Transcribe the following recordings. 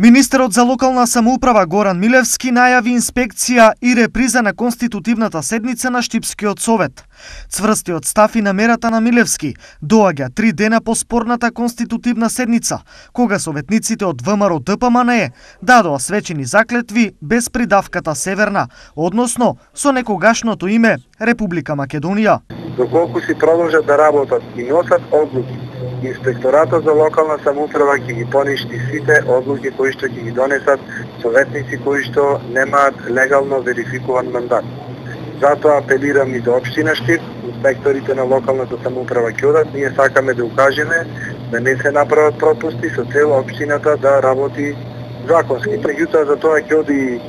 Министерот за локална самоуправа Горан Милевски најави инспекција и реприза на конститутивната седница на Штипскиот совет. Цврстиот став и намерата на Милевски доаѓа 3 дена по спорната конститутивна седница, кога советниците од ВМРО ДПМНЕ дадоа свечени заклетви без придавката Северна, односно со некогашното име Република Македонија. Доколку си продолжат да работат и носат одлуки, Инспекторатот за локална самоуправа ќе ги поништи сите одлуки кои што ќе ги донесат советници кои што немаат легално верификуван мандат. Затоа апелирам и до општина Штип, инспекторите на локалната самоуправа ќе одат, ние сакаме да укажеме да не се направат пропусти со цел општината да работи законски. Меѓутоа за тоа ќе оди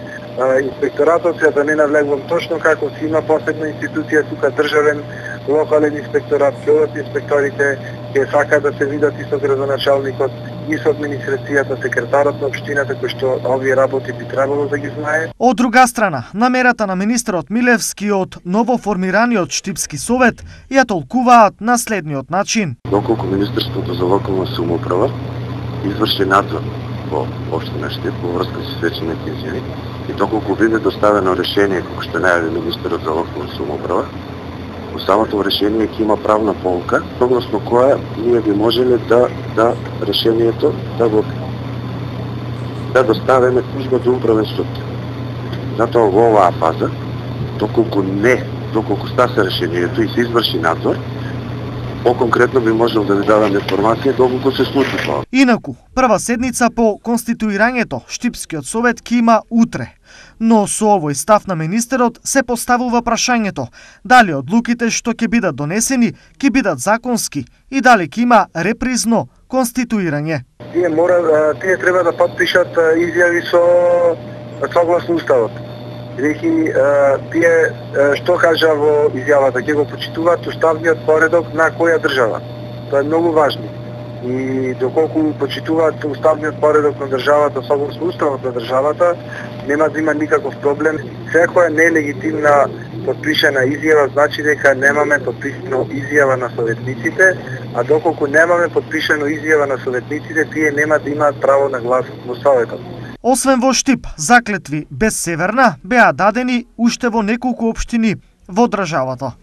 инспекторатот, да не навлегувам точно како си има посебна институција тука државен локален инспекторат, ќе одат инспекторите, ќе сакаат да се видат и со градоначалникот, и со администрацијата, секретарот на општината, кој што овие работи би требало да ги знае. Од друга страна, намерата на министерот Милевски од новоформираниот Штипски совет ја толкуваат на следниот начин. Доколку Министерството за локална самоуправа изврши надзор во општина Штип во врска со свечените изјави и доколку биде доставено решение како што најави министерот за локална самоуправа, во самото решение ќе има правна полка, согласно која ние би можеле да решението да доставиме тужба до управен суд. Затоа во оваа фаза, доколку стаса решението и се изврши надзор, по-конкретно би можел да ви дадам информација доколку се случи тоа. Инаку, прва седница по конституирањето Штипскиот совет ќе има утре. Но со овој став на министерот се поставува прашањето дали одлуките што ќе бидат донесени ќе бидат законски и дали ќе има репризно конституирање. Тие треба да подпишат изјави согласно уставот. Реки, тие што кажа во изјавата, ќе го почитуваат уставниот поредок на која држава. Тоа е многу важно. И доколку почитуваат уставниот поредок на државата согласно уставот на државата, нема да има никаков проблем. Секоја нелегитимна подпишана изјава значи дека немаме подписано изјава на советниците, а доколку немаме подпишано изјава на советниците, тие нема да имаат право на глас во советот. Освен во Штип, заклетви без Северна беа дадени уште во неколку општини во државата.